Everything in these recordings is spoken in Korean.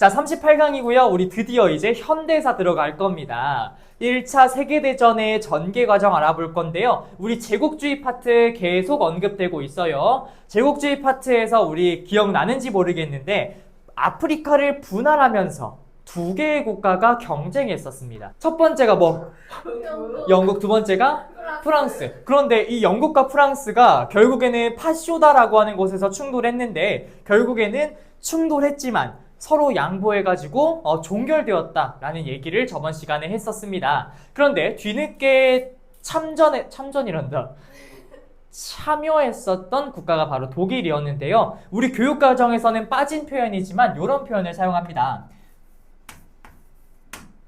자, 38강이고요. 우리 드디어 이제 현대사 들어갈 겁니다. 1차 세계대전의 전개 과정 알아볼 건데요. 우리 제국주의 파트 계속 언급되고 있어요. 제국주의 파트에서 우리 기억나는지 모르겠는데 아프리카를 분할하면서 두 개의 국가가 경쟁했었습니다. 첫 번째가 뭐? 영국, 두 번째가 프랑스. 그런데 이 영국과 프랑스가 결국에는 파쇼다라고 하는 곳에서 충돌했는데 결국에는 충돌했지만 서로 양보해가지고 종결되었다라는 얘기를 저번 시간에 했었습니다. 그런데 뒤늦게 참여했었던 국가가 바로 독일이었는데요. 우리 교육과정에서는 빠진 표현이지만 이런 표현을 사용합니다.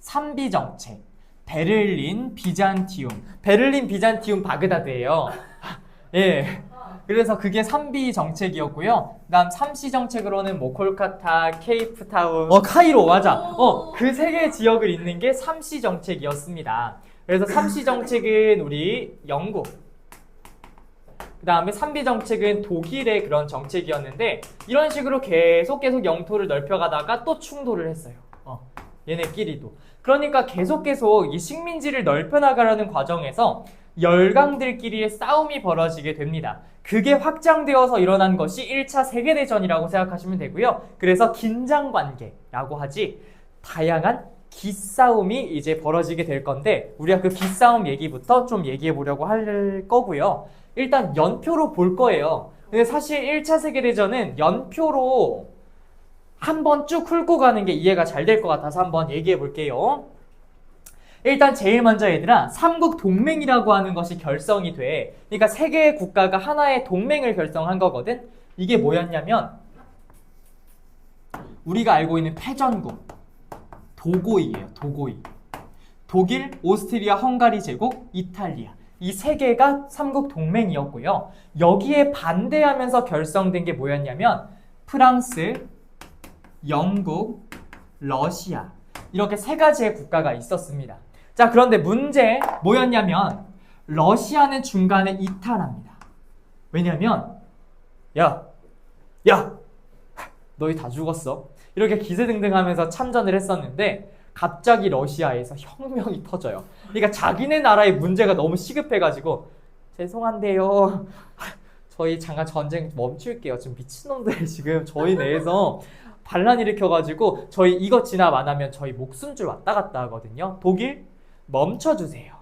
삼비정책, 베를린, 비잔티움. 베를린, 비잔티움, 바그다드예요. 예. 그래서 그게 3B 정책이었고요. 그다음 3C 정책으로는 뭐 콜카타, 케이프타운, 카이로 맞아. 그 세 개 지역을 잇는 게 3C 정책이었습니다. 그래서 3C 정책은 우리 영국, 그다음에 3B 정책은 독일의 그런 정책이었는데 이런 식으로 계속 영토를 넓혀가다가 또 충돌을 했어요. 얘네끼리도. 그러니까 계속 이 식민지를 넓혀나가려는 과정에서 열강들끼리의 싸움이 벌어지게 됩니다. 그게 확장되어서 일어난 것이 1차 세계대전이라고 생각하시면 되고요. 그래서 긴장관계라고 하지 다양한 기싸움이 이제 벌어지게 될 건데 우리가 그 기싸움 얘기부터 좀 얘기해 보려고 할 거고요. 일단 연표로 볼 거예요. 근데 사실 1차 세계대전은 연표로 한번 쭉 훑고 가는 게 이해가 잘 될 것 같아서 한번 얘기해 볼게요. 일단 제일 먼저 얘들아, 삼국 동맹이라고 하는 것이 결성이 돼. 그러니까 세 개의 국가가 하나의 동맹을 결성한 거거든. 이게 뭐였냐면 우리가 알고 있는 패전국 도고이예요. 도고이. 독일, 오스트리아, 헝가리 제국, 이탈리아. 이 세 개가 삼국 동맹이었고요. 여기에 반대하면서 결성된 게 뭐였냐면 프랑스, 영국, 러시아 이렇게 세 가지의 국가가 있었습니다. 자, 그런데 문제 뭐였냐면 러시아는 중간에 이탈합니다. 왜냐면 야 너희 다 죽었어 이렇게 기세등등하면서 참전을 했었는데 갑자기 러시아에서 혁명이 터져요. 그러니까 자기네 나라의 문제가 너무 시급해가지고 죄송한데요 저희 잠깐 전쟁 멈출게요. 지금 미친놈들이 지금 저희 내에서 반란 일으켜가지고 저희 이거 진압 안 하면 저희 목숨줄 왔다 갔다 하거든요. 독일 멈춰주세요.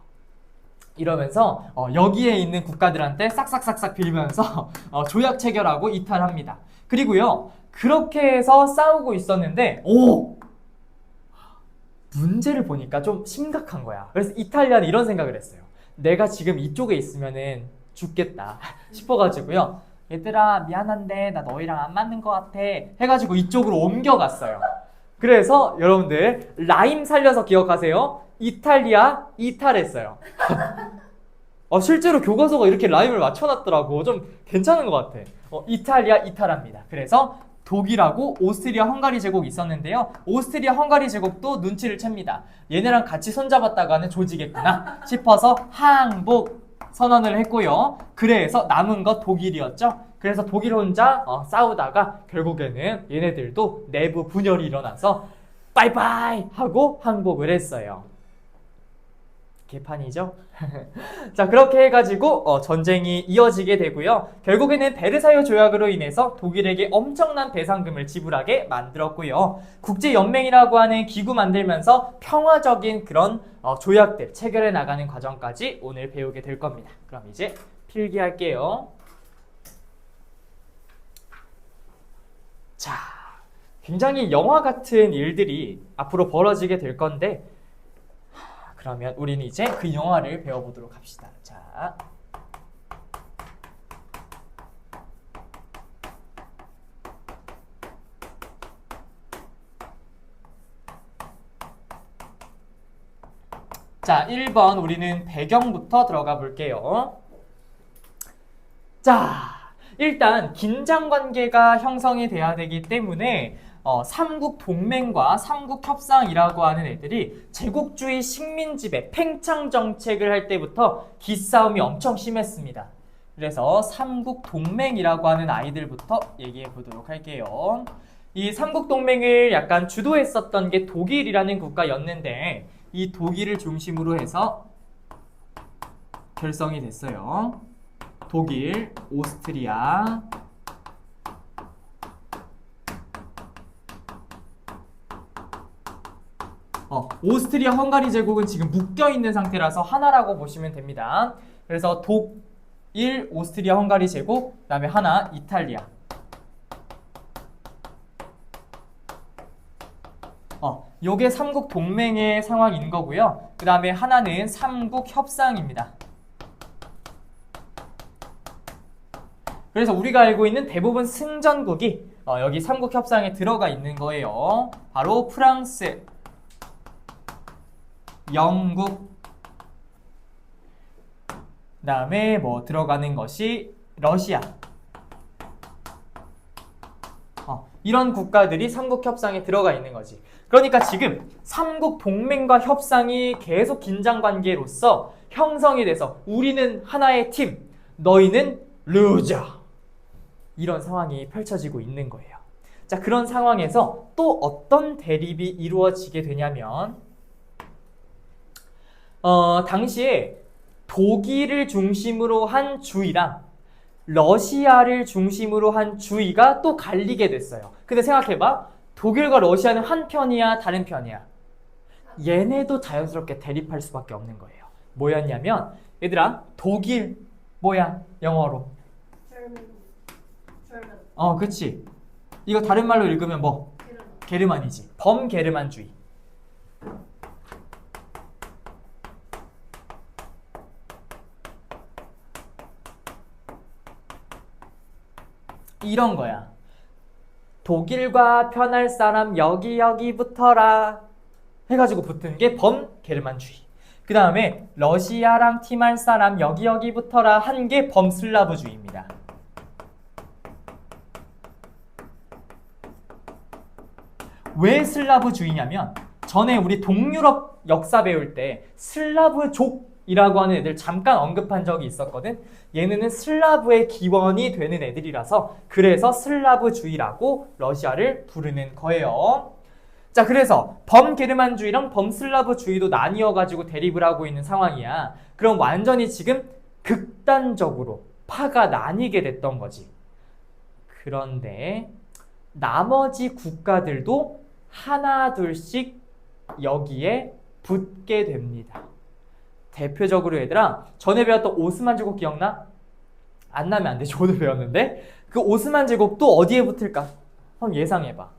이러면서 여기에 있는 국가들한테 싹싹싹싹 빌면서 조약 체결하고 이탈합니다. 그리고요 그렇게 해서 싸우고 있었는데 문제를 보니까 좀 심각한 거야. 그래서 이탈리아는 이런 생각을 했어요. 내가 지금 이쪽에 있으면은 죽겠다 싶어가지고요. 얘들아 미안한데 나 너희랑 안 맞는 것 같아 해가지고 이쪽으로 옮겨갔어요. 그래서 여러분들 라임 살려서 기억하세요. 이탈리아 이탈했어요. 실제로 교과서가 이렇게 라임을 맞춰놨더라고. 좀 괜찮은 것 같아. 이탈리아 이탈합니다. 그래서 독일하고 오스트리아 헝가리 제국이 있었는데요. 오스트리아 헝가리 제국도 눈치를 챕니다. 얘네랑 같이 손잡았다가는 조지겠구나 싶어서 항복 선언을 했고요. 그래서 남은 것 독일이었죠. 그래서 독일 혼자 싸우다가 결국에는 얘네들도 내부 분열이 일어나서 빠이빠이 하고 항복을 했어요. 개판이죠? 자, 그렇게 해가지고 전쟁이 이어지게 되고요. 결국에는 베르사유 조약으로 인해서 독일에게 엄청난 배상금을 지불하게 만들었고요. 국제연맹이라고 하는 기구 만들면서 평화적인 그런 조약들 체결해 나가는 과정까지 오늘 배우게 될 겁니다. 그럼 이제 필기할게요. 자, 굉장히 영화 같은 일들이 앞으로 벌어지게 될 건데 그러면 우리는 이제 그 영화를 배워보도록 합시다. 자, 1번 우리는 배경부터 들어가 볼게요. 자, 일단 긴장관계가 형성이 돼야 되기 때문에 삼국 동맹과 삼국 협상이라고 하는 애들이 제국주의 식민지배 팽창 정책을 할 때부터 기싸움이 엄청 심했습니다. 그래서 삼국 동맹이라고 하는 아이들부터 얘기해 보도록 할게요. 이 삼국 동맹을 약간 주도했었던 게 독일이라는 국가였는데 이 독일을 중심으로 해서 결성이 됐어요. 독일, 오스트리아, 오스트리아 헝가리 제국은 지금 묶여 있는 상태라서 하나라고 보시면 됩니다. 그래서 독일, 오스트리아 헝가리 제국, 그다음에 하나 이탈리아. 요게 삼국 동맹의 상황인 거고요. 그 다음에 하나는 삼국 협상입니다. 그래서 우리가 알고 있는 대부분 승전국이 여기 삼국 협상에 들어가 있는 거예요. 바로 프랑스, 영국, 그 다음에 뭐 들어가는 것이 러시아. 이런 국가들이 삼국 협상에 들어가 있는 거지. 그러니까 지금 삼국 동맹과 협상이 계속 긴장 관계로서 형성이 돼서 우리는 하나의 팀, 너희는 루저. 이런 상황이 펼쳐지고 있는 거예요. 자, 그런 상황에서 또 어떤 대립이 이루어지게 되냐면 당시에 독일을 중심으로 한 주의랑 러시아를 중심으로 한 주의가 또 갈리게 됐어요. 근데 생각해봐. 독일과 러시아는 한 편이야, 다른 편이야? 얘네도 자연스럽게 대립할 수밖에 없는 거예요. 뭐였냐면 얘들아, 독일 뭐야? 영어로 그치. 이거 다른 말로 읽으면 뭐? 게르만이지. 범게르만주의. 이런 거야. 독일과 편할 사람 여기 붙어라 해가지고 붙은 게 범게르만주의. 그 다음에 러시아랑 팀할 사람 여기 붙어라 한 게 범슬라브주의입니다. 왜 슬라브주의냐면 전에 우리 동유럽 역사 배울 때 슬라브족이라고 하는 애들 잠깐 언급한 적이 있었거든. 얘네는 슬라브의 기원이 되는 애들이라서 그래서 슬라브주의라고 러시아를 부르는 거예요. 자, 그래서 범게르만주의랑 범슬라브주의도 나뉘어가지고 대립을 하고 있는 상황이야. 그럼 완전히 지금 극단적으로 파가 나뉘게 됐던 거지. 그런데 나머지 국가들도 하나 둘씩 여기에 붙게 됩니다. 대표적으로 얘들아, 전에 배웠던 오스만 제국 기억나? 안 나면 안 되지. 오늘 배웠는데 그 오스만 제국 또 어디에 붙을까? 한번 예상해봐.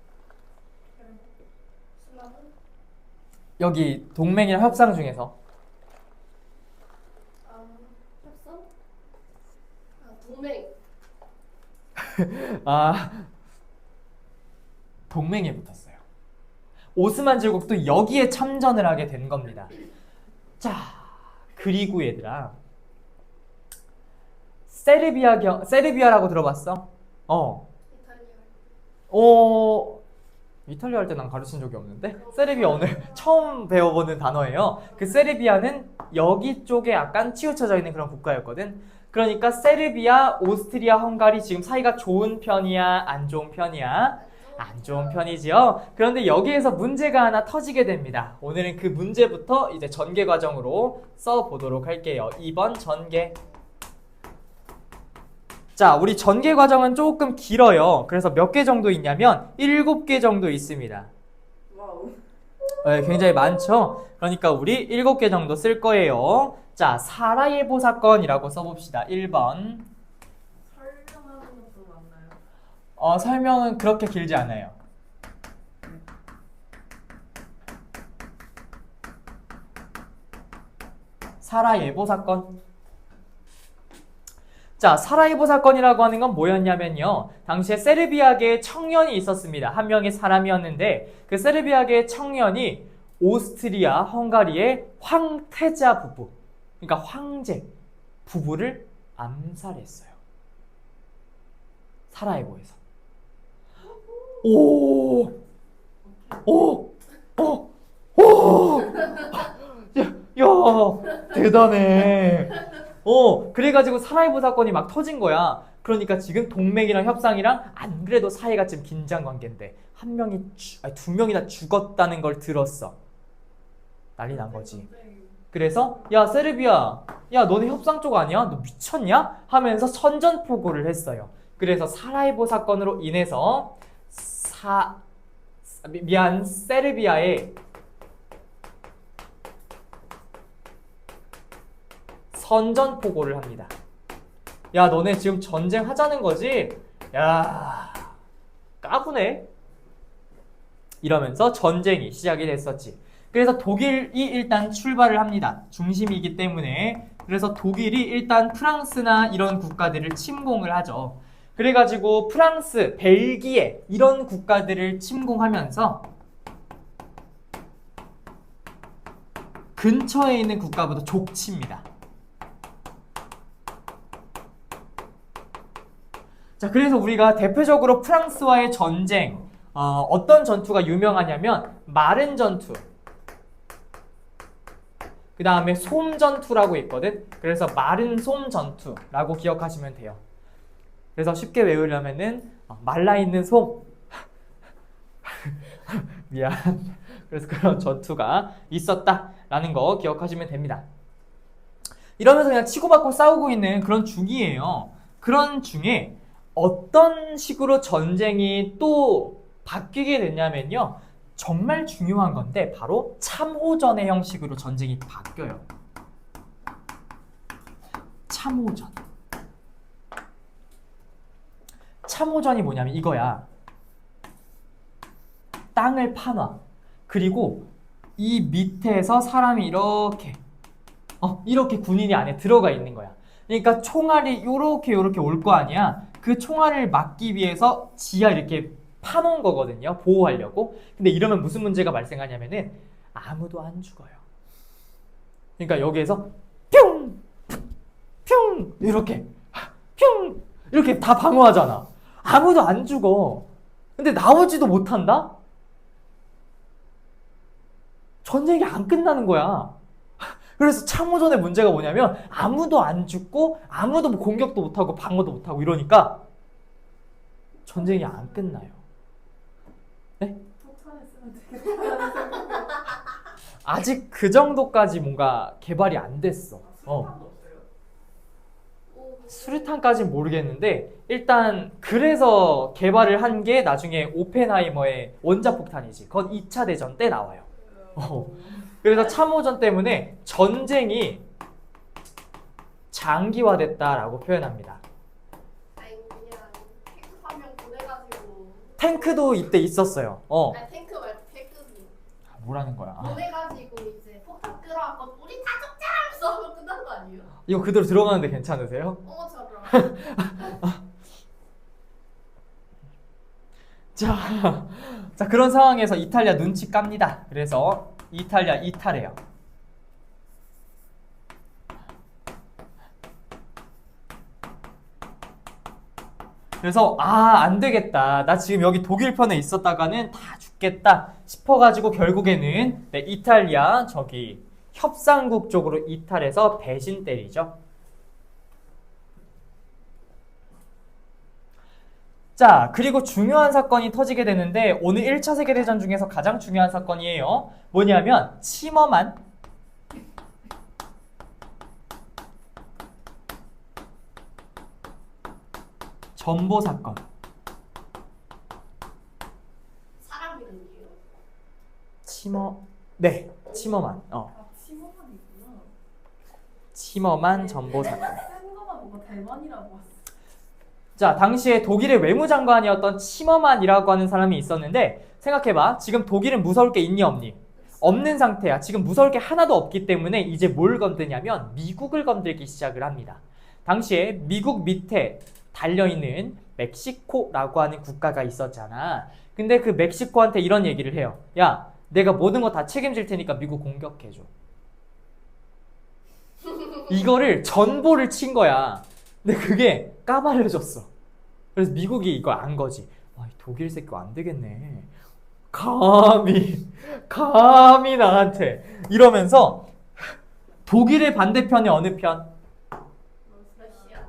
여기 동맹이랑 협상 중에서 협상? 동맹. 동맹에 붙었어요. 오스만 제국도 여기에 참전을 하게 된 겁니다. 자, 그리고 얘들아, 세르비아라고 들어봤어? 이탈리아 할 때 난 가르친 적이 없는데? 세르비아 오늘 처음 배워보는 단어예요. 그 세르비아는 여기 쪽에 약간 치우쳐져 있는 그런 국가였거든. 그러니까 세르비아, 오스트리아, 헝가리 지금 사이가 좋은 편이야? 안 좋은 편이야? 안 좋은 편이지요. 그런데 여기에서 문제가 하나 터지게 됩니다. 오늘은 그 문제부터 이제 전개 과정으로 써보도록 할게요. 2번 전개. 자, 우리 전개 과정은 조금 길어요. 그래서 몇 개 정도 있냐면 7개 정도 있습니다. 와우. 네, 굉장히 많죠? 그러니까 우리 7개 정도 쓸 거예요. 자, 사라예보 사건이라고 써봅시다. 1번. 설명하는 것도 맞나요? 설명은 그렇게 길지 않아요. 사라예보 사건. 자, 사라예보 사건이라고 하는 건 뭐였냐면요. 당시에 세르비아계에 청년이 있었습니다. 한 명의 사람이었는데 그 세르비아계의 청년이 오스트리아, 헝가리의 황태자 부부, 그러니까 황제 부부를 암살했어요. 사라예보에서. 오! 야, 대단해. 그래가지고 사라예보 사건이 막 터진 거야. 그러니까 지금 동맹이랑 협상이랑 안 그래도 사이가 지금 긴장 관계인데 두 명이나 죽었다는 걸 들었어. 난리 난 거지. 그래서 야 세르비아, 야 너네 협상 쪽 아니야? 너 미쳤냐? 하면서 선전포고를 했어요. 그래서 사라예보 사건으로 인해서 세르비아에 선전포고를 합니다. 야 너네 지금 전쟁 하자는 거지? 야 까부네. 이러면서 전쟁이 시작이 됐었지. 그래서 독일이 일단 출발을 합니다. 중심이기 때문에. 그래서 독일이 일단 프랑스나 이런 국가들을 침공을 하죠. 그래가지고 프랑스, 벨기에 이런 국가들을 침공하면서 근처에 있는 국가보다 족칩니다. 자, 그래서 우리가 대표적으로 프랑스와의 전쟁, 어떤 전투가 유명하냐면 마른 전투, 그 다음에 솜 전투라고 있거든. 그래서 마른 솜 전투라고 기억하시면 돼요. 그래서 쉽게 외우려면은 말라있는 솜 미안. 그래서 그런 전투가 있었다라는 거 기억하시면 됩니다. 이러면서 그냥 치고받고 싸우고 있는 그런 중이에요. 그런 중에 어떤 식으로 전쟁이 또 바뀌게 됐냐면요. 정말 중요한 건데 바로 참호전의 형식으로 전쟁이 바뀌어요. 참호전. 참호전이 뭐냐면 이거야. 땅을 파놔. 그리고 이 밑에서 사람이 이렇게 군인이 안에 들어가 있는 거야. 그러니까 총알이 요렇게 올 거 아니야. 그 총알을 막기 위해서 지하 이렇게 파놓은 거거든요. 보호하려고. 근데 이러면 무슨 문제가 발생하냐면은 아무도 안 죽어요. 그러니까 여기에서 뿅! 뿅! 이렇게 뿅! 이렇게 다 방어하잖아. 아무도 안 죽어. 근데 나오지도 못한다? 전쟁이 안 끝나는 거야. 그래서 참호전의 문제가 뭐냐면 아무도 안 죽고 아무도 뭐 공격도 못하고 방어도 못하고 이러니까 전쟁이 안 끝나요. 네? 폭탄했으면 되겠다. 아직 그 정도까지 뭔가 개발이 안 됐어. 수탄도 없어요. 수류탄까지는 모르겠는데 일단 그래서 개발을 한 게 나중에 오펜하이머의 원자폭탄이지. 그건 2차 대전 때 나와요. 그래서 참호전 때문에 전쟁이 장기화됐다라고 표현합니다. 아니 그냥 탱크 한 명 보내가지고 탱크도 이때 있었어요. 아니 탱크 말고 태극이 뭐라는 거야? 보내가지고 이제 폭탄 끌어갖고 우리 다 죽자 하면서 하면 끝난 거 아니에요? 이거 그대로 들어가는데 괜찮으세요? 어머처럼. 자 그런 상황에서 이탈리아 눈치 깝니다. 그래서 이탈리아 이탈해요. 그래서 안 되겠다. 나 지금 여기 독일 편에 있었다가는 다 죽겠다 싶어가지고 결국에는 이탈리아 저기 협상국 쪽으로 이탈해서 배신 때리죠. 자, 그리고 중요한 사건이 터지게 되는데 오늘 1차 세계대전 중에서 가장 중요한 사건이에요. 뭐냐면 치머만 전보 사건. 사람 이름이에요? 치머만. 치모만 있구나. 치머만 전보 사건. 센 거만 보고 대만이라고 왔어. 자, 당시에 독일의 외무장관이었던 치머만이라고 하는 사람이 있었는데 생각해봐. 지금 독일은 무서울 게 있니 없니? 없는 상태야. 지금 무서울 게 하나도 없기 때문에 이제 뭘 건드냐면 미국을 건들기 시작을 합니다. 당시에 미국 밑에 달려있는 멕시코라고 하는 국가가 있었잖아. 근데 그 멕시코한테 이런 얘기를 해요. 야, 내가 모든 거 다 책임질 테니까 미국 공격해줘. 이거를 전보를 친 거야. 근데 그게 까발려졌어. 그래서 미국이 이걸 안 거지. 독일 새끼 안 되겠네. 감히 나한테 이러면서 독일의 반대편이 어느 편? 러시아.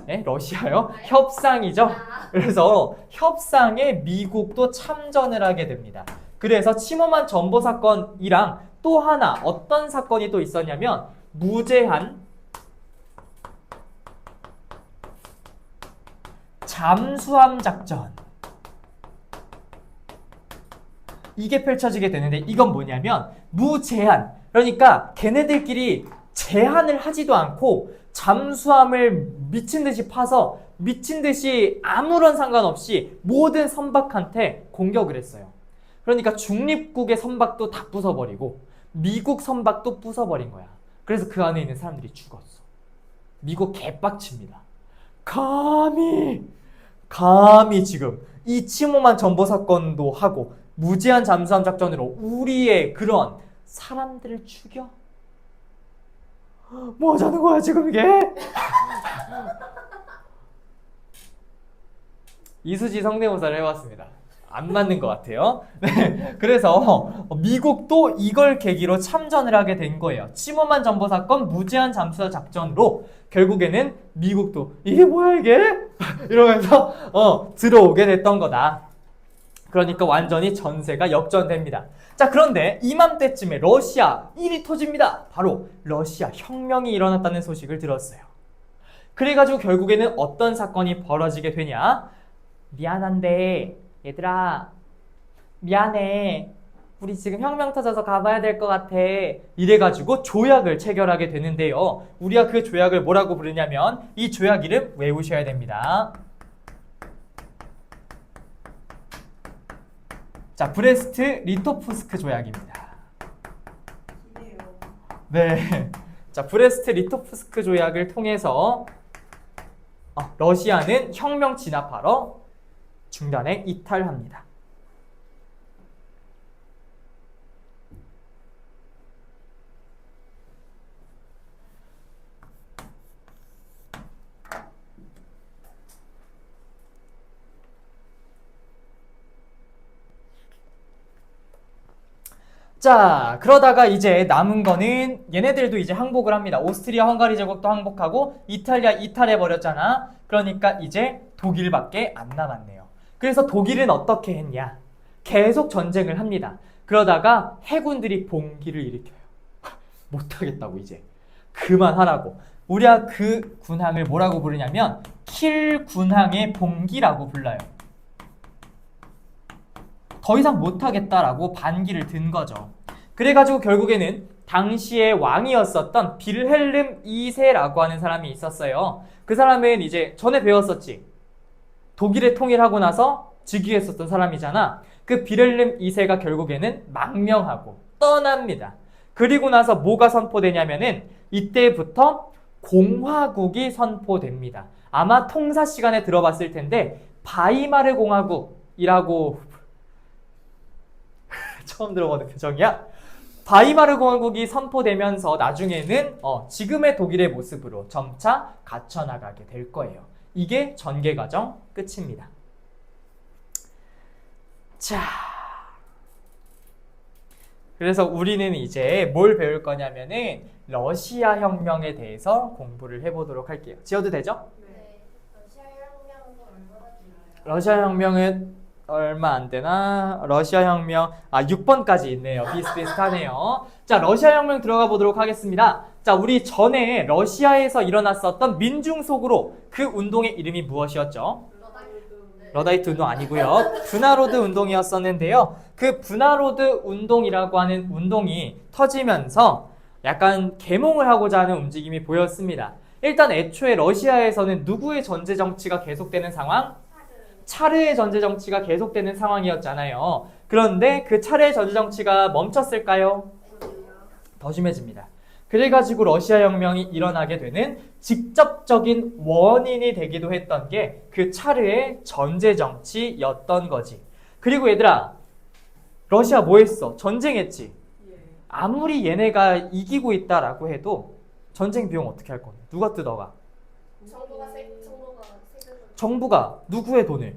네, 러시아요? 협상이죠. 아, 그래서 협상에 미국도 참전을 하게 됩니다. 그래서 침엄한 전보 사건이랑 또 하나 어떤 사건이 또 있었냐면 무제한 잠수함 작전. 이게 펼쳐지게 되는데 이건 뭐냐면 무제한. 그러니까 걔네들끼리 제한을 하지도 않고 잠수함을 미친 듯이 파서 미친 듯이 아무런 상관없이 모든 선박한테 공격을 했어요. 그러니까 중립국의 선박도 다 부숴버리고 미국 선박도 부숴버린 거야. 그래서 그 안에 있는 사람들이 죽었어. 미국 개빡칩니다. 감히 지금 이 침범한 전보 사건도 하고 무제한 잠수함 작전으로 우리의 그런 사람들을 죽여? 뭐 하자는 거야 지금 이게? 이수지 성대모사를 해봤습니다. 안 맞는 것 같아요. 네, 그래서 미국도 이걸 계기로 참전을 하게 된 거예요. 침범한 전보 사건 무제한 잠수함 작전으로 결국에는 미국도 이게 뭐야 이게? 이러면서 들어오게 됐던 거다. 그러니까 완전히 전세가 역전됩니다. 자, 그런데 이맘때쯤에 러시아 일이 터집니다. 바로 러시아 혁명이 일어났다는 소식을 들었어요. 그래가지고 결국에는 어떤 사건이 벌어지게 되냐? 미안한데 얘들아 미안해 우리 지금 혁명 터져서 가봐야 될 것 같아 이래가지고 조약을 체결하게 되는데요. 우리가 그 조약을 뭐라고 부르냐면 이 조약 이름 외우셔야 됩니다. 자, 브레스트 리토프스크 조약입니다. 기대요. 네, 자 브레스트 리토프스크 조약을 통해서 러시아는 혁명 진압하러 중단에 이탈합니다. 자, 그러다가 이제 남은 거는 얘네들도 이제 항복을 합니다. 오스트리아 헝가리 제국도 항복하고 이탈리아 이탈해버렸잖아. 그러니까 이제 독일밖에 안 남았네요. 그래서 독일은 어떻게 했냐? 계속 전쟁을 합니다. 그러다가 해군들이 봉기를 일으켜요. 못하겠다고 이제. 그만하라고. 우리가 그 군함을 뭐라고 부르냐면 킬 군함의 봉기라고 불러요. 더 이상 못하겠다라고 반기를 든 거죠. 그래가지고 결국에는 당시의 왕이었었던 빌헬름 2세라고 하는 사람이 있었어요. 그 사람은 이제 전에 배웠었지. 독일에 통일하고 나서 즉위했었던 사람이잖아. 그 빌헬름 2세가 결국에는 망명하고 떠납니다. 그리고 나서 뭐가 선포되냐면은 이때부터 공화국이 선포됩니다. 아마 통사 시간에 들어봤을 텐데 바이마르 공화국이라고 처음 들어보는 표정이야. 바이마르 공화국이 선포되면서 나중에는 지금의 독일의 모습으로 점차 갖춰나가게 될 거예요. 이게 전개 과정 끝입니다. 자, 그래서 우리는 이제 뭘 배울 거냐면은 러시아 혁명에 대해서 공부를 해보도록 할게요. 지어도 되죠? 네. 러시아 혁명도 얼마나 길어요? 러시아 혁명은 얼마 안 되나? 러시아 혁명 6번까지 있네요. 비슷비슷하네요. 자, 러시아 혁명 들어가 보도록 하겠습니다. 자, 우리 전에 러시아에서 일어났었던 민중속으로 그 운동의 이름이 무엇이었죠? 러다이트 운동 아니고요. 분하로드 운동이었었는데요. 그 분하로드 운동이라고 하는 운동이 터지면서 약간 계몽을 하고자 하는 움직임이 보였습니다. 일단 애초에 러시아에서는 누구의 전제 정치가 계속되는 상황? 차르의 전제 정치가 계속되는 상황이었잖아요. 그런데 그 차르의 전제 정치가 멈췄을까요? 더 심해집니다. 그래가지고 러시아 혁명이 일어나게 되는 직접적인 원인이 되기도 했던 게 그 차르의 전제 정치였던 거지. 그리고 얘들아, 러시아 뭐 했어? 전쟁했지. 아무리 얘네가 이기고 있다라고 해도 전쟁 비용 어떻게 할 건데? 누가 뜯어가? 정부가 누구의 돈을?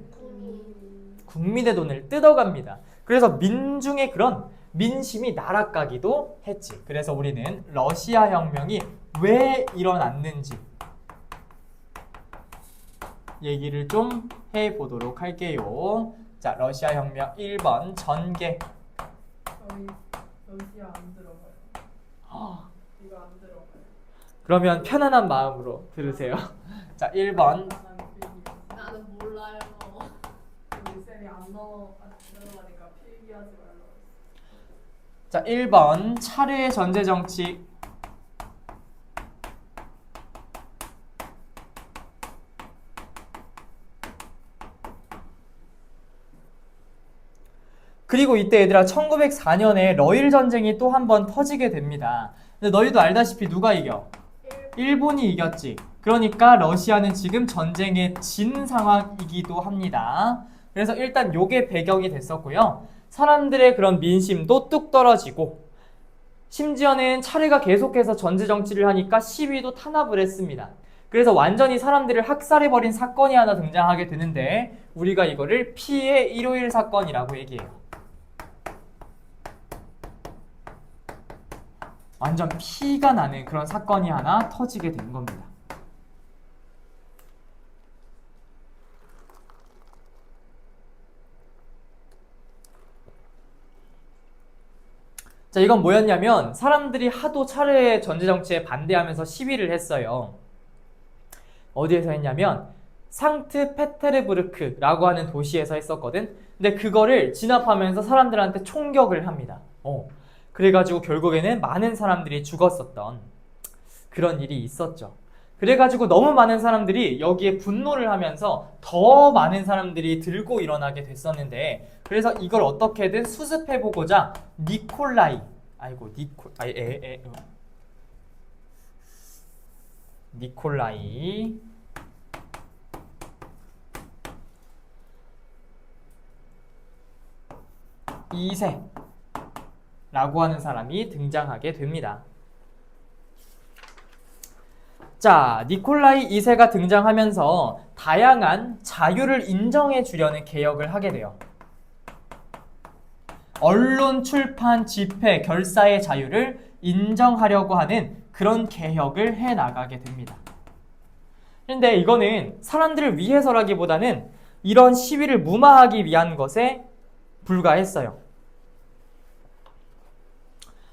국민의 돈을 뜯어갑니다. 그래서 민중의 그런 민심이 날아가기도 했지. 그래서 우리는 러시아 혁명이 왜 일어났는지 얘기를 좀 해보도록 할게요. 자, 러시아 혁명 1번 전개. 저희 러시아 안 들어가요. 이거 안 들어가요. 그러면 편안한 마음으로 들으세요. 자, 1번 나는 필기. 나는 몰라요. 우리 쌤이 안 들어가니까 필기하지 말라고. 자, 1번 차례 전제 정치. 그리고 이때 얘들아 1904년에 러일 전쟁이 또 한 번 터지게 됩니다. 근데 너희도 알다시피 누가 이겨? 일본이 이겼지. 그러니까 러시아는 지금 전쟁에 진 상황이기도 합니다. 그래서 일단 요게 배경이 됐었고요. 사람들의 그런 민심도 뚝 떨어지고 심지어는 차례가 계속해서 전제 정치를 하니까 시위도 탄압을 했습니다. 그래서 완전히 사람들을 학살해버린 사건이 하나 등장하게 되는데 우리가 이거를 피해 일요일 사건이라고 얘기해요. 완전 피가 나는 그런 사건이 하나 터지게 된 겁니다. 자, 이건 뭐였냐면 사람들이 하도 차례 전제 정치에 반대하면서 시위를 했어요. 어디에서 했냐면 상트페테르부르크라고 하는 도시에서 했었거든. 근데 그거를 진압하면서 사람들한테 총격을 합니다. 그래가지고 결국에는 많은 사람들이 죽었었던 그런 일이 있었죠. 그래가지고 너무 많은 사람들이 여기에 분노를 하면서 더 많은 사람들이 들고 일어나게 됐었는데 그래서 이걸 어떻게든 수습해보고자 니콜라이 니콜라이 2세 라고 하는 사람이 등장하게 됩니다. 자, 니콜라이 2세가 등장하면서 다양한 자유를 인정해 주려는 개혁을 하게 돼요. 언론, 출판, 집회, 결사의 자유를 인정하려고 하는 그런 개혁을 해 나가게 됩니다. 그런데 이거는 사람들을 위해서라기보다는 이런 시위를 무마하기 위한 것에 불과했어요.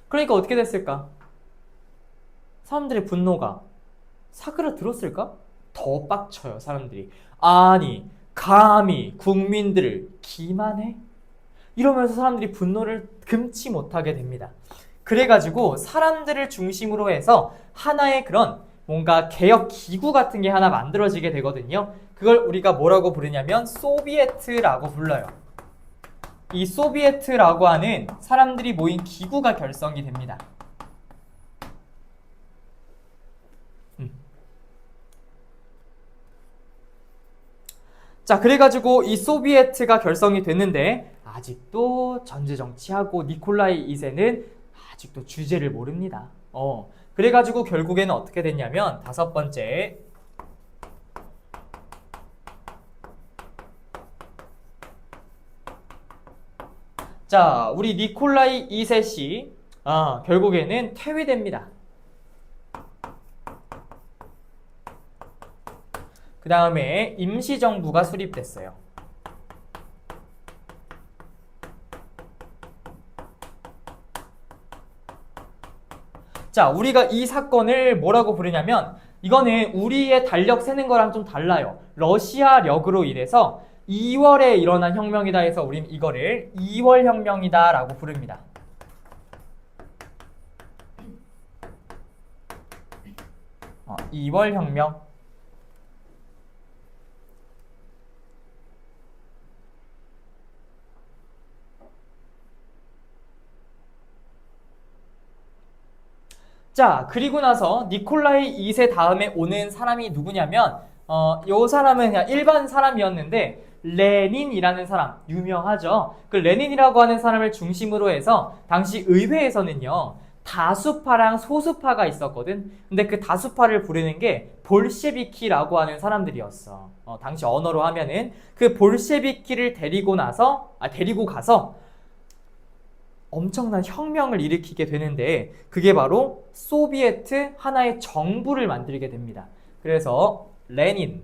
그러니까 어떻게 됐을까? 사람들의 분노가 사그라들었을까? 더 빡쳐요, 사람들이. 아니, 감히 국민들을 기만해? 이러면서 사람들이 분노를 금치 못하게 됩니다. 그래가지고 사람들을 중심으로 해서 하나의 그런 뭔가 개혁 기구 같은 게 하나 만들어지게 되거든요. 그걸 우리가 뭐라고 부르냐면 소비에트라고 불러요. 이 소비에트라고 하는 사람들이 모인 기구가 결성이 됩니다. 자, 그래가지고 이 소비에트가 결성이 됐는데 아직도 전제정치하고 니콜라이 2세는 아직도 주제를 모릅니다. 그래가지고 결국에는 어떻게 됐냐면 5번째 자, 우리 니콜라이 2세씨 결국에는 퇴위됩니다. 그 다음에 임시정부가 수립됐어요. 자, 우리가 이 사건을 뭐라고 부르냐면 이거는 우리의 달력 세는 거랑 좀 달라요. 러시아력으로 인해서 2월에 일어난 혁명이다 해서 우린 이거를 2월 혁명이다 라고 부릅니다. 어, 2월 혁명. 자, 그리고 나서 니콜라이 2세 다음에 오는 사람이 누구냐면 요 사람은 그냥 일반 사람이었는데 레닌이라는 사람 유명하죠. 그 레닌이라고 하는 사람을 중심으로 해서 당시 의회에서는요 다수파랑 소수파가 있었거든. 근데 그 다수파를 부르는 게 볼셰비키라고 하는 사람들이었어. 당시 언어로 하면은 그 볼셰비키를 데리고 가서 엄청난 혁명을 일으키게 되는데 그게 바로 소비에트 하나의 정부를 만들게 됩니다. 그래서 레닌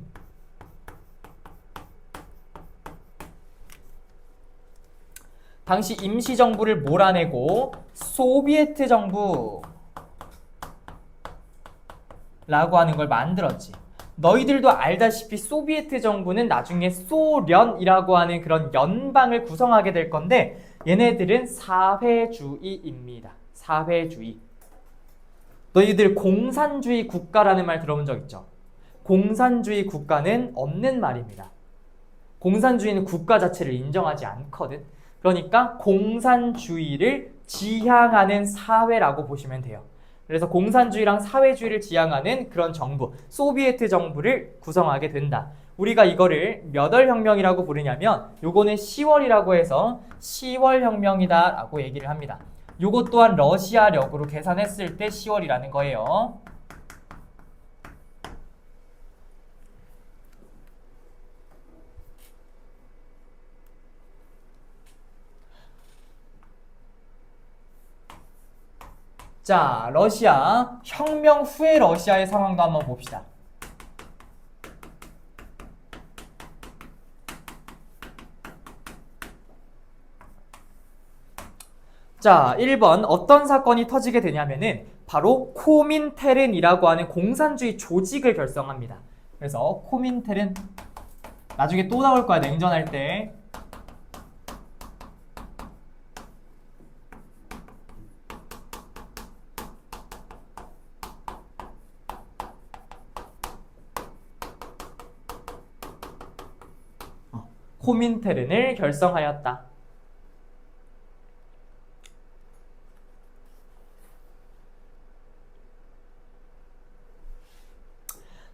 당시 임시정부를 몰아내고 소비에트 정부라고 하는 걸 만들었지. 너희들도 알다시피 소비에트 정부는 나중에 소련이라고 하는 그런 연방을 구성하게 될 건데 얘네들은 사회주의입니다. 사회주의. 너희들 공산주의 국가라는 말 들어본 적 있죠? 공산주의 국가는 없는 말입니다. 공산주의는 국가 자체를 인정하지 않거든. 그러니까 공산주의를 지향하는 사회라고 보시면 돼요. 그래서 공산주의랑 사회주의를 지향하는 그런 정부, 소비에트 정부를 구성하게 된다. 우리가 이거를 몇 월 혁명이라고 부르냐면 요거는 10월이라고 해서 10월 혁명이다 라고 얘기를 합니다. 요것 또한 러시아력으로 계산했을 때 10월이라는 거예요. 자, 러시아 혁명 후의 러시아의 상황도 한번 봅시다. 자, 1번 어떤 사건이 터지게 되냐면은 바로 코민테른이라고 하는 공산주의 조직을 결성합니다. 그래서 코민테른 나중에 또 나올 거야, 냉전할 때. 코민테른을 결성하였다.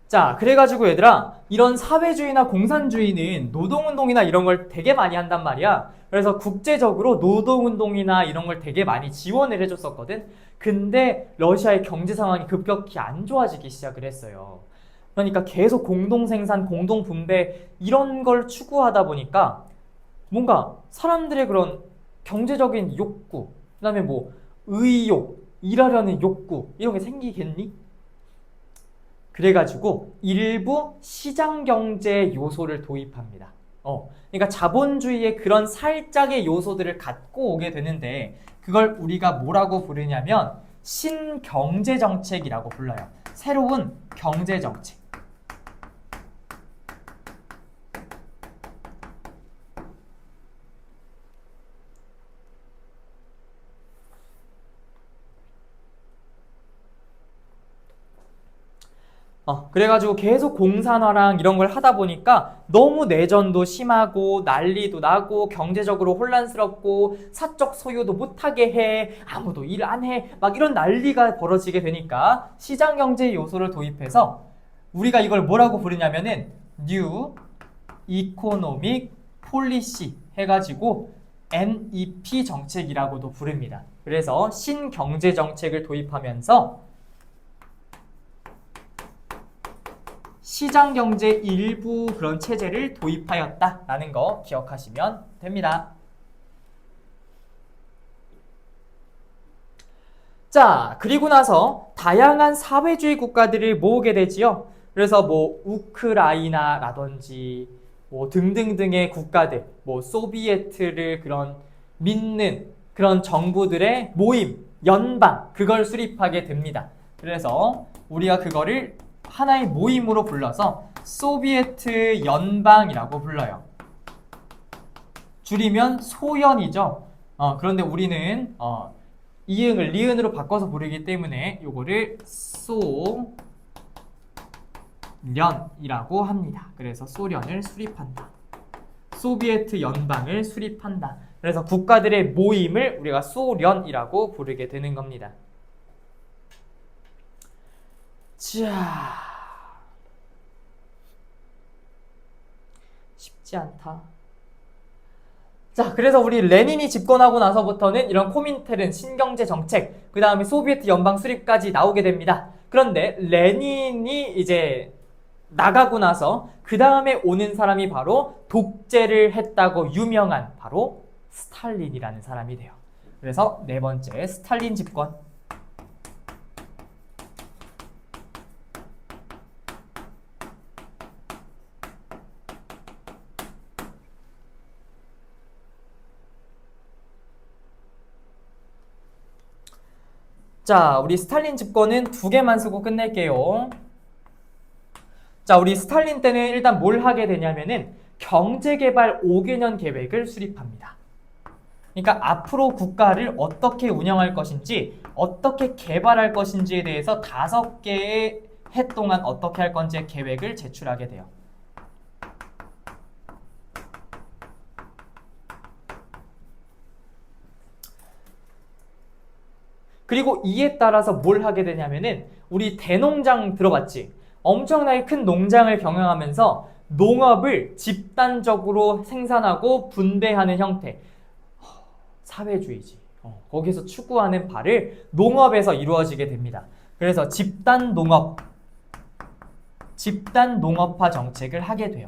자, 그래가지고 얘들아, 이런 사회주의나 공산주의는 노동운동이나 이런 걸 되게 많이 한단 말이야. 그래서 국제적으로 노동운동이나 이런 걸 되게 많이 지원을 해줬었거든. 근데 러시아의 경제 상황이 급격히 안 좋아지기 시작을 했어요. 그러니까 계속 공동생산, 공동분배 이런 걸 추구하다 보니까 뭔가 사람들의 그런 경제적인 욕구, 그 다음에 뭐 의욕, 일하려는 욕구 이런 게 생기겠니? 그래가지고 일부 시장경제 요소를 도입합니다. 그러니까 자본주의의 그런 살짝의 요소들을 갖고 오게 되는데 그걸 우리가 뭐라고 부르냐면 신경제정책이라고 불러요. 새로운 경제정책. 그래가지고 계속 공산화랑 이런 걸 하다 보니까 너무 내전도 심하고 난리도 나고 경제적으로 혼란스럽고 사적 소유도 못하게 해, 아무도 일 안 해, 막 이런 난리가 벌어지게 되니까 시장경제 요소를 도입해서 우리가 이걸 뭐라고 부르냐면은 New Economic Policy 해가지고 NEP 정책이라고도 부릅니다. 그래서 신경제정책을 도입하면서 시장경제 일부 그런 체제를 도입하였다라는 거 기억하시면 됩니다. 자, 그리고 나서 다양한 사회주의 국가들을 모으게 되지요. 그래서 뭐 우크라이나라든지 뭐 등등등의 국가들, 뭐 소비에트를 그런 믿는 그런 정부들의 모임, 연방 그걸 수립하게 됩니다. 그래서 우리가 그거를 하나의 모임으로 불러서 소비에트 연방이라고 불러요. 줄이면 소연이죠. 그런데 우리는 이응을 리은으로 바꿔서 부르기 때문에 요거를 소련이라고 합니다. 그래서 소련을 수립한다. 소비에트 연방을 수립한다. 그래서 국가들의 모임을 우리가 소련이라고 부르게 되는 겁니다. 자, 쉽지 않다. 자, 그래서 우리 레닌이 집권하고 나서부터는 이런 코민테른, 신경제 정책, 그 다음에 소비에트 연방 수립까지 나오게 됩니다. 그런데 레닌이 이제 나가고 나서 그 다음에 오는 사람이 바로 독재를 했다고 유명한 바로 스탈린이라는 사람이 돼요. 그래서 네 번째 스탈린 집권. 자, 우리 스탈린 집권은 2개만 쓰고 끝낼게요. 자, 우리 스탈린 때는 일단 뭘 하게 되냐면은 경제개발 5개년 계획을 수립합니다. 그러니까 앞으로 국가를 어떻게 운영할 것인지, 어떻게 개발할 것인지에 대해서 5개의 해 동안 어떻게 할 건지의 계획을 제출하게 돼요. 그리고 이에 따라서 뭘 하게 되냐면은 우리 대농장 들어봤지? 엄청나게 큰 농장을 경영하면서 농업을 집단적으로 생산하고 분배하는 형태. 사회주의지. 거기서 추구하는 바를 농업에서 이루어지게 됩니다. 그래서 집단 농업화 정책을 하게 돼요.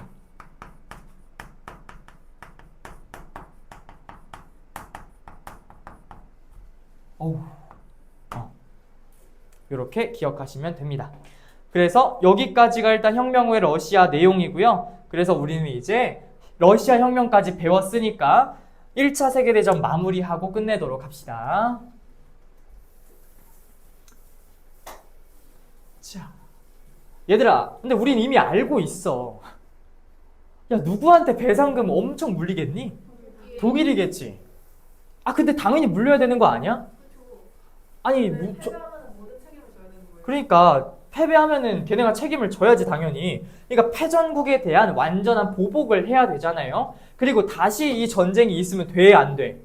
이렇게 기억하시면 됩니다. 그래서 여기까지가 일단 혁명 후의 러시아 내용이고요. 그래서 우리는 이제 러시아 혁명까지 배웠으니까 1차 세계대전 마무리하고 끝내도록 합시다. 자, 얘들아, 근데 우린 이미 알고 있어. 야, 누구한테 배상금 엄청 물리겠니? 독일이겠지. 아, 근데 당연히 물려야 되는 거 아니야? 아니, 패배하면 모든 책임을 져야 되는 거예요. 그러니까 패배하면은 걔네가 책임을 져야지 당연히. 그러니까 패전국에 대한 완전한 보복을 해야 되잖아요. 그리고 다시 이 전쟁이 있으면 돼, 안 돼?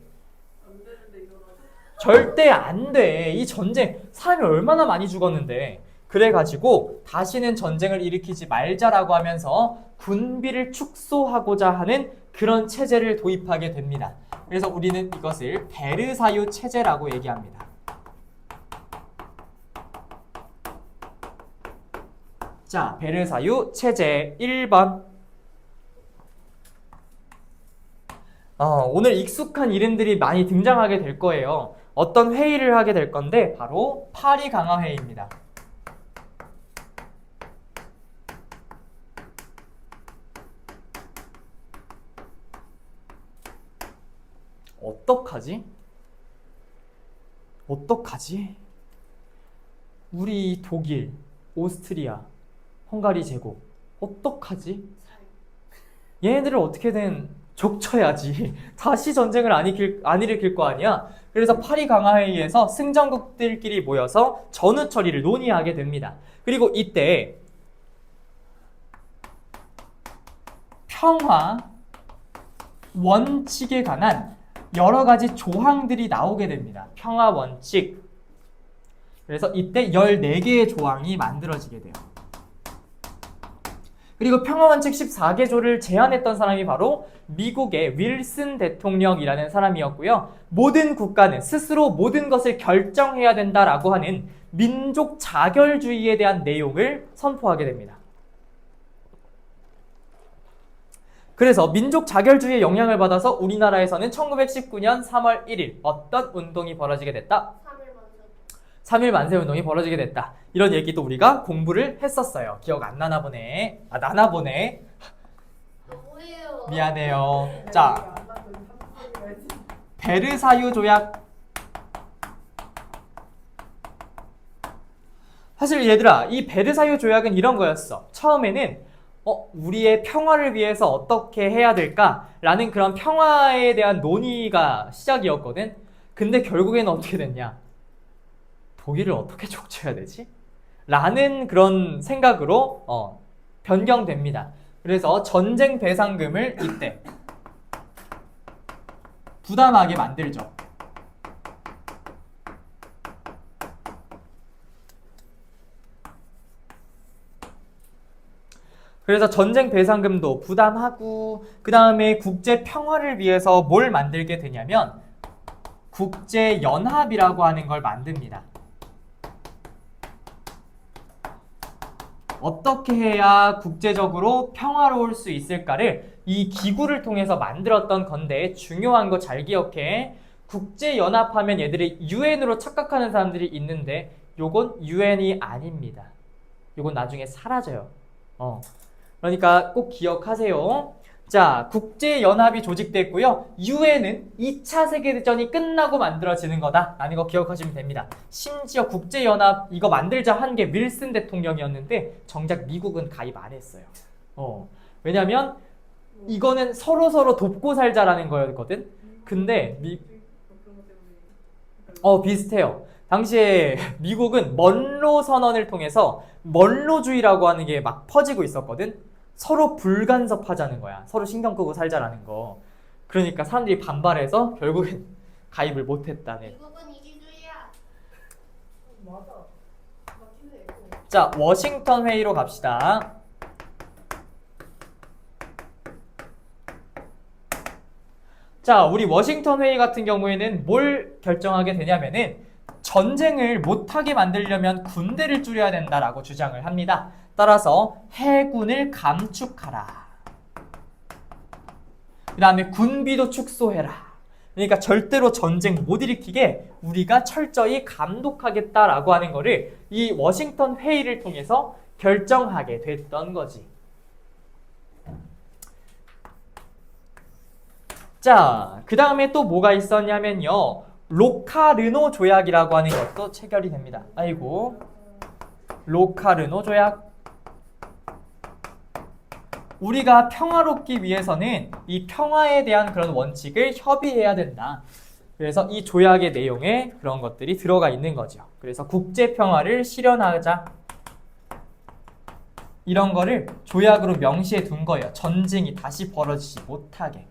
안 되는데 일어나죠. 절대 안 돼. 이 전쟁 사람이 얼마나 많이 죽었는데. 그래가지고 다시는 전쟁을 일으키지 말자라고 하면서 군비를 축소하고자 하는 그런 체제를 도입하게 됩니다. 그래서 우리는 이것을 베르사유 체제라고 얘기합니다. 자, 베르사유 체제 1번. 오늘 익숙한 이름들이 많이 등장하게 될 거예요. 어떤 회의를 하게 될 건데 바로 파리 강화 회의입니다. 어떡하지? 우리 독일, 오스트리아, 헝가리 제국 어떡하지? 얘네들을 어떻게든 족쳐야지. 다시 전쟁을 안 일으킬 거 아니야. 그래서 파리 강화회의에서 승전국들끼리 모여서 전후 처리를 논의하게 됩니다. 그리고 이때 평화 원칙에 관한 여러 가지 조항들이 나오게 됩니다. 평화 원칙. 그래서 이때 14개의 조항이 만들어지게 돼요. 그리고 평화원칙 14개조를 제안했던 사람이 바로 미국의 윌슨 대통령이라는 사람이었고요. 모든 국가는 스스로 모든 것을 결정해야 된다라고 하는 민족 자결주의에 대한 내용을 선포하게 됩니다. 그래서 민족 자결주의의 영향을 받아서 우리나라에서는 1919년 3월 1일 어떤 운동이 벌어지게 됐다? 3일 만세 운동이 벌어지게 됐다. 이런 얘기도 우리가 공부를 했었어요. 기억 안 나나 보네. 아, 나나 보네. 뭐예요? 미안해요. 자, 안 나고 30분이야지. 베르사유 조약. 사실 얘들아, 이 베르사유 조약은 이런 거였어. 처음에는 우리의 평화를 위해서 어떻게 해야 될까라는 그런 평화에 대한 논의가 시작이었거든. 근데 결국에는 어떻게 됐냐? 독일을 어떻게 족쳐야 되지? 라는 그런 생각으로 변경됩니다. 그래서 전쟁 배상금을 이때 부담하게 만들죠. 그래서 전쟁 배상금도 부담하고 그 다음에 국제 평화를 위해서 뭘 만들게 되냐면 국제연합이라고 하는 걸 만듭니다. 어떻게 해야 국제적으로 평화로울 수 있을까를 이 기구를 통해서 만들었던 건데 중요한 거 잘 기억해. 국제연합하면 얘들이 UN으로 착각하는 사람들이 있는데 요건 UN이 아닙니다. 요건 나중에 사라져요. 그러니까 꼭 기억하세요. 자, 국제연합이 조직됐고요. 유엔은 2차 세계대전이 끝나고 만들어지는 거다라는 거 기억하시면 됩니다. 심지어 국제연합 이거 만들자 한 게 윌슨 대통령이었는데 정작 미국은 가입 안 했어요. 왜냐면 이거는 서로서로 돕고 살자라는 거였거든. 근데 그런 것 때문에 비슷해요. 당시에 미국은 먼로 선언을 통해서 먼로주의라고 하는 게 막 퍼지고 있었거든. 서로 불간섭하자는 거야. 서로 신경 끄고 살자라는 거. 그러니까 사람들이 반발해서 결국엔 가입을 못했다는. 미국은 이기주의야. 맞아. 맞긴 해. 자, 워싱턴 회의로 갑시다. 자, 우리 워싱턴 회의 같은 경우에는 뭘 결정하게 되냐면은 전쟁을 못하게 만들려면 군대를 줄여야 된다라고 주장을 합니다. 따라서 해군을 감축하라. 그 다음에 군비도 축소해라. 그러니까 절대로 전쟁 못 일으키게 우리가 철저히 감독하겠다라고 하는 거를 이 워싱턴 회의를 통해서 결정하게 됐던 거지. 자, 그 다음에 또 뭐가 있었냐면요. 로카르노 조약이라고 하는 것도 체결이 됩니다. 아이고. 로카르노 조약. 우리가 평화롭기 위해서는 이 평화에 대한 그런 원칙을 협의해야 된다. 그래서 이 조약의 내용에 그런 것들이 들어가 있는 거죠. 그래서 국제 평화를 실현하자. 이런 거를 조약으로 명시해 둔 거예요. 전쟁이 다시 벌어지지 못하게.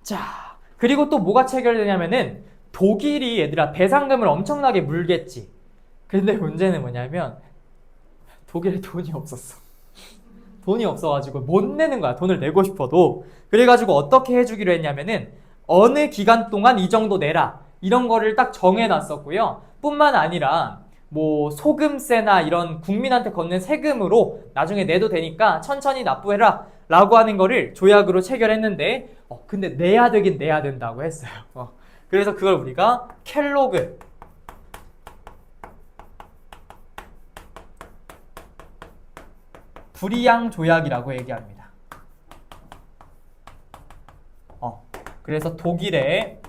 자, 그리고 또 뭐가 체결되냐면은 독일이 얘들아 배상금을 엄청나게 물겠지. 근데 문제는 뭐냐면 독일에 돈이 없었어. 돈이 없어가지고 못 내는 거야. 돈을 내고 싶어도. 그래가지고 어떻게 해주기로 했냐면은 어느 기간 동안 이 정도 내라. 이런 거를 딱 정해놨었고요. 뿐만 아니라 뭐 소금세나 이런 국민한테 걷는 세금으로 나중에 내도 되니까 천천히 납부해라 라고 하는 거를 조약으로 체결했는데 근데 내야 되긴 내야 된다고 했어요. 그래서 그걸 우리가 켈로그 불이양 조약이라고 얘기합니다. 그래서 독일의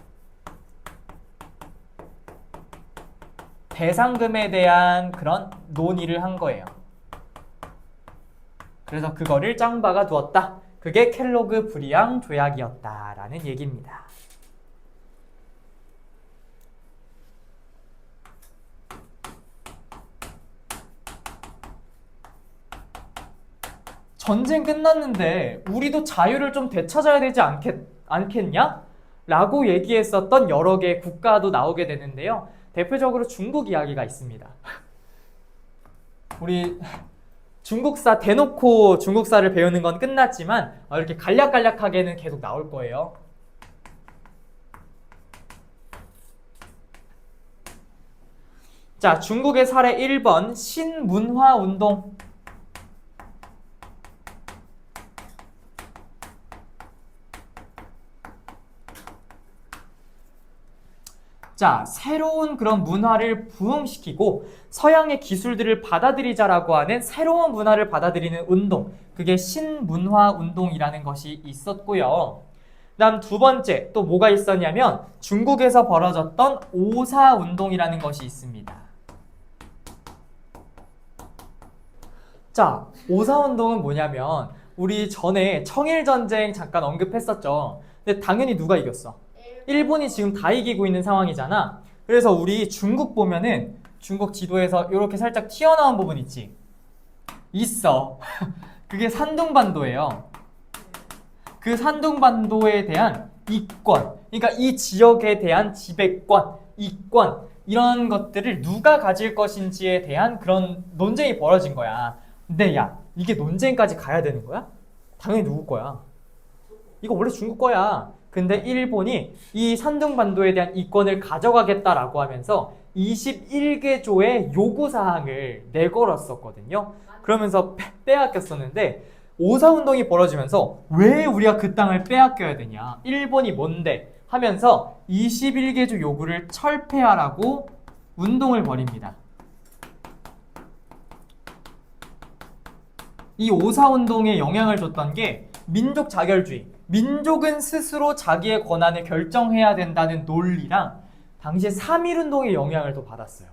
배상금에 대한 그런 논의를 한 거예요. 그래서 그거를 짱 박아 두었다. 그게 켈로그 불이양 조약이었다라는 얘기입니다. 전쟁 끝났는데 우리도 자유를 좀 되찾아야 되지 않겠냐? 라고 얘기했었던 여러 개의 국가도 나오게 되는데요. 대표적으로 중국 이야기가 있습니다. 우리 중국사 대놓고 중국사를 배우는 건 끝났지만 이렇게 간략간략하게는 계속 나올 거예요. 자, 중국의 사례 1번 신문화운동. 자, 새로운 그런 문화를 부흥시키고 서양의 기술들을 받아들이자라고 하는 새로운 문화를 받아들이는 운동, 그게 신문화운동이라는 것이 있었고요. 다음 두 번째 또 뭐가 있었냐면 중국에서 벌어졌던 오사운동이라는 것이 있습니다. 자, 오사운동은 뭐냐면 우리 전에 청일전쟁 잠깐 언급했었죠. 근데 당연히 누가 이겼어? 일본이 지금 다 이기고 있는 상황이잖아. 그래서 우리 중국 보면은 중국 지도에서 이렇게 살짝 튀어나온 부분 있지? 있어. 그게 산둥반도예요. 그 산둥반도에 대한 이권, 그러니까 이 지역에 대한 지배권, 이권 이런 것들을 누가 가질 것인지에 대한 그런 논쟁이 벌어진 거야. 근데 야, 이게 논쟁까지 가야 되는 거야? 당연히 누구 거야? 이거 원래 중국 거야. 근데 일본이 이 산둥반도에 대한 이권을 가져가겠다라고 하면서 21개조의 요구사항을 내걸었었거든요. 그러면서 빼앗겼었는데 오사운동이 벌어지면서 왜 우리가 그 땅을 빼앗겨야 되냐? 일본이 뭔데? 하면서 21개조 요구를 철폐하라고 운동을 벌입니다. 이 오사운동에 영향을 줬던 게 민족 자결주의, 민족은 스스로 자기의 권한을 결정해야 된다는 논리랑 당시에 3.1운동의 영향을 또 받았어요.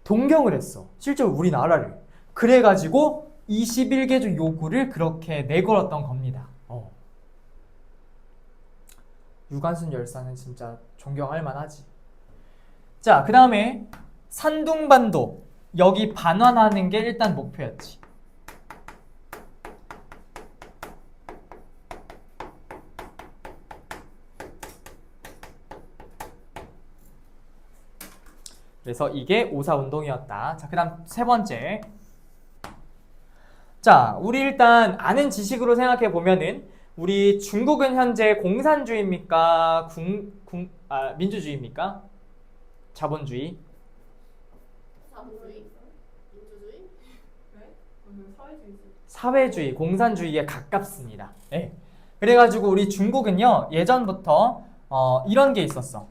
동경을 했어. 실제로 우리나라를. 그래가지고 21개조 요구를 그렇게 내걸었던 겁니다. 유관순 열사는 진짜 존경할 만하지. 자, 그 다음에 산둥반도. 여기 반환하는 게 일단 목표였지. 그래서 이게 오사운동이었다. 자, 그 다음 세 번째. 자, 우리 일단 아는 지식으로 생각해 보면은 우리 중국은 현재 공산주의입니까? 민주주의입니까? 자본주의? 자본주의? 민주주의? 네? 오늘 사회주의. 사회주의, 공산주의에 가깝습니다. 네. 그래가지고 우리 중국은요, 예전부터 이런 게 있었어.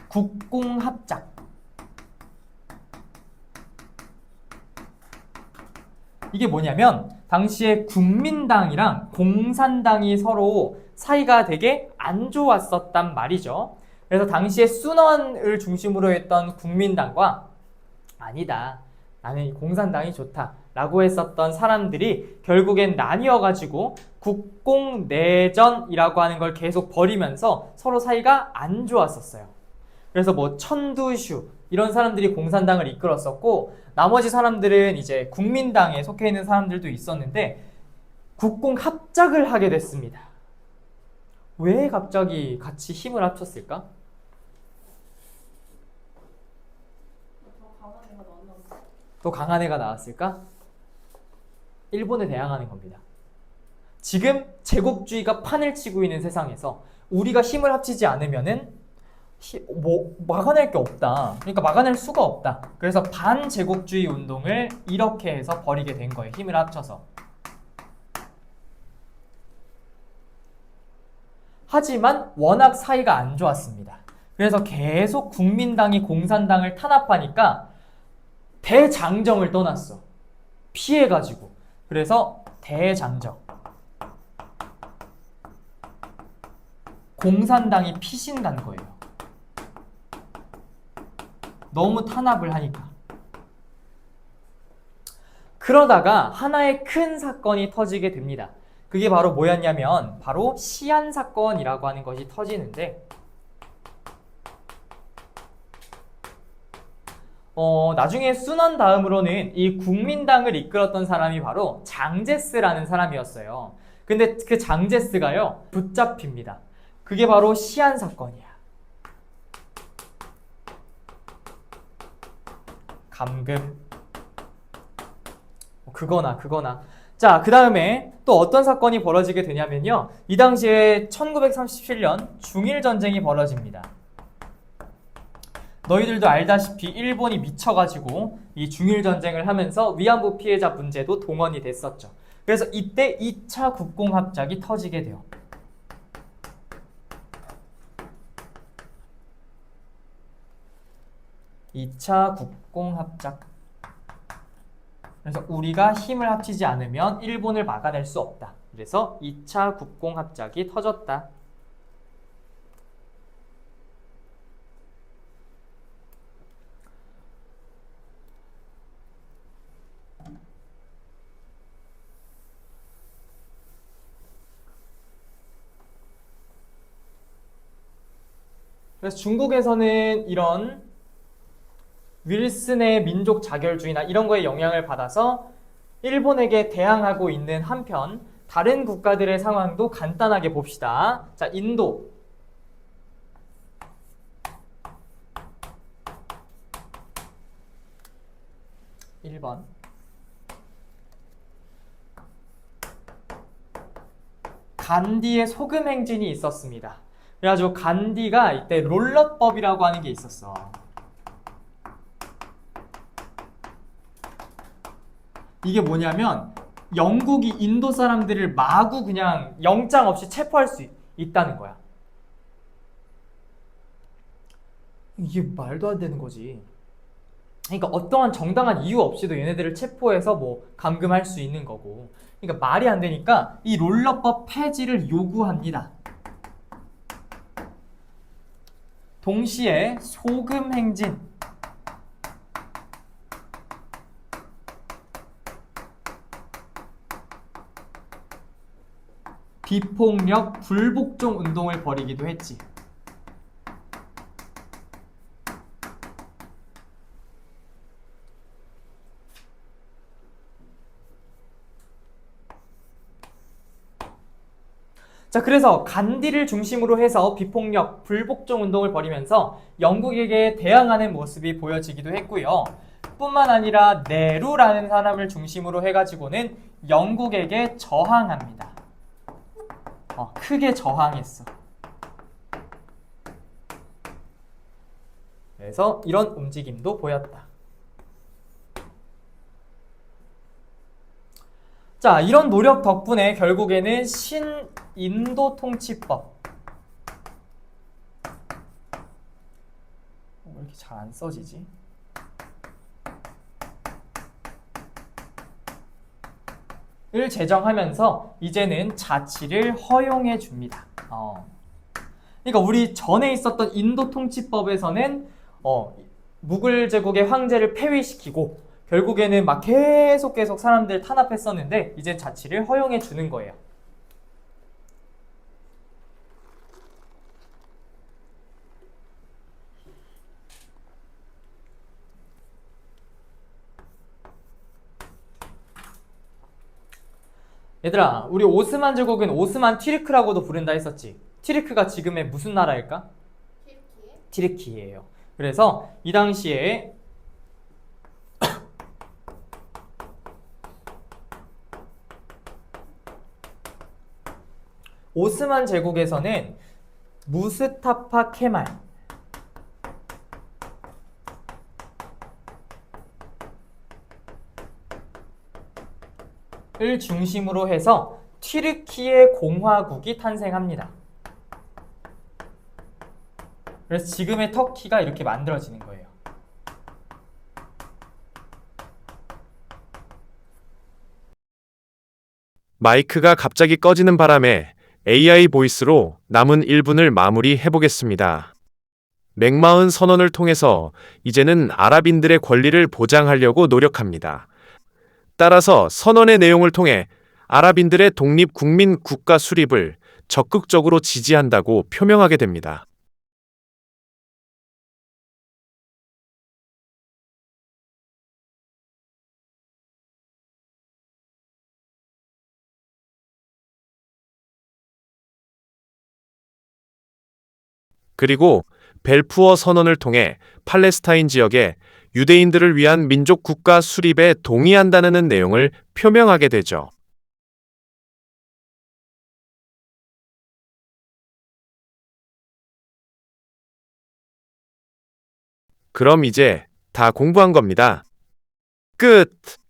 국공합작. 이게 뭐냐면 당시에 국민당이랑 공산당이 서로 사이가 되게 안 좋았었단 말이죠. 그래서 당시에 순원을 중심으로 했던 국민당과 아니다, 나는 공산당이 좋다 라고 했었던 사람들이 결국엔 나뉘어가지고 국공내전이라고 하는 걸 계속 벌이면서 서로 사이가 안 좋았었어요. 그래서 뭐 천두슈 이런 사람들이 공산당을 이끌었었고 나머지 사람들은 이제 국민당에 속해 있는 사람들도 있었는데 국공합작을 하게 됐습니다. 왜 갑자기 같이 힘을 합쳤을까? 더 강한 애가 나왔나 보다. 또 강한 애가 나왔을까? 일본에 대항하는 겁니다. 지금 제국주의가 판을 치고 있는 세상에서 우리가 힘을 합치지 않으면은 막아낼 게 없다. 그러니까 막아낼 수가 없다. 그래서 반제국주의 운동을 이렇게 해서 벌이게 된 거예요. 힘을 합쳐서. 하지만 워낙 사이가 안 좋았습니다. 그래서 계속 국민당이 공산당을 탄압하니까 대장정을 떠났어. 피해가지고. 그래서 대장정. 공산당이 피신간 거예요. 너무 탄압을 하니까. 그러다가 하나의 큰 사건이 터지게 됩니다. 그게 바로 뭐였냐면 바로 시안 사건이라고 하는 것이 터지는데 나중에 순원 다음으로는 이 국민당을 이끌었던 사람이 바로 장제스라는 사람이었어요. 근데 그 장제스가요 붙잡힙니다. 그게 바로 시안 사건이야. 감금 그거나 자, 그 다음에 또 어떤 사건이 벌어지게 되냐면요 이 당시에 1937년 중일전쟁이 벌어집니다. 너희들도 알다시피 일본이 미쳐가지고 이 중일전쟁을 하면서 위안부 피해자 문제도 동원이 됐었죠. 그래서 이때 2차 국공합작이 터지게 돼요. (2차) 국공합작. 그래서 우리가 힘을 합치지 않으면 일본을 막아낼 수 없다. 그래서 2차 국공합작이 터졌다. 그래서 중국에서는 이런 윌슨의 민족 자결주의나 이런 거에 영향을 받아서 일본에게 대항하고 있는 한편 다른 국가들의 상황도 간단하게 봅시다. 자, 인도. (1번) 간디의 소금 행진이 있었습니다. 그래가지고 간디가 이때 롤러법이라고 하는 게 있었어. 이게 뭐냐면 영국이 인도 사람들을 마구 그냥 영장 없이 체포할 수 있다는 거야. 이게 말도 안 되는 거지. 그러니까 어떠한 정당한 이유 없이도 얘네들을 체포해서 뭐 감금할 수 있는 거고. 그러니까 말이 안 되니까 이 롤러법 폐지를 요구합니다. 동시에 소금 행진, 비폭력 불복종 운동을 벌이기도 했지. 자, 그래서 간디를 중심으로 해서 비폭력, 불복종 운동을 벌이면서 영국에게 대항하는 모습이 보여지기도 했고요. 뿐만 아니라 네루라는 사람을 중심으로 해가지고는 영국에게 저항합니다. 크게 저항했어. 그래서 이런 움직임도 보였다. 자, 이런 노력 덕분에 결국에는 신인도 통치법. 왜 이렇게 잘 안 써지지? 을 제정하면서 이제는 자치를 허용해 줍니다. 그러니까 우리 전에 있었던 인도 통치법에서는 무굴 제국의 황제를 폐위시키고 결국에는 막 계속 사람들 탄압했었는데 이제 자치를 허용해 주는 거예요. 얘들아, 우리 오스만 제국은 오스만 튀르크라고도 부른다 했었지. 튀르크가 지금의 무슨 나라일까? 튀르키예요. 그래서 이 당시에 오스만 제국에서는 무스타파 케말 을 중심으로 해서 튀르키예 공화국이 탄생합니다. 그래서 지금의 터키가 이렇게 만들어지는 거예요. 마이크가 갑자기 꺼지는 바람에 AI 보이스로 남은 1분을 마무리해 보겠습니다. 맥마흔 선언을 통해서 이제는 아랍인들의 권리를 보장하려고 노력합니다. 따라서 선언의 내용을 통해 아랍인들의 독립 국민 국가 수립을 적극적으로 지지한다고 표명하게 됩니다. 그리고 벨푸어 선언을 통해 팔레스타인 지역에 유대인들을 위한 민족 국가 수립에 동의한다는 내용을 표명하게 되죠. 그럼 이제 다 공부한 겁니다. 끝!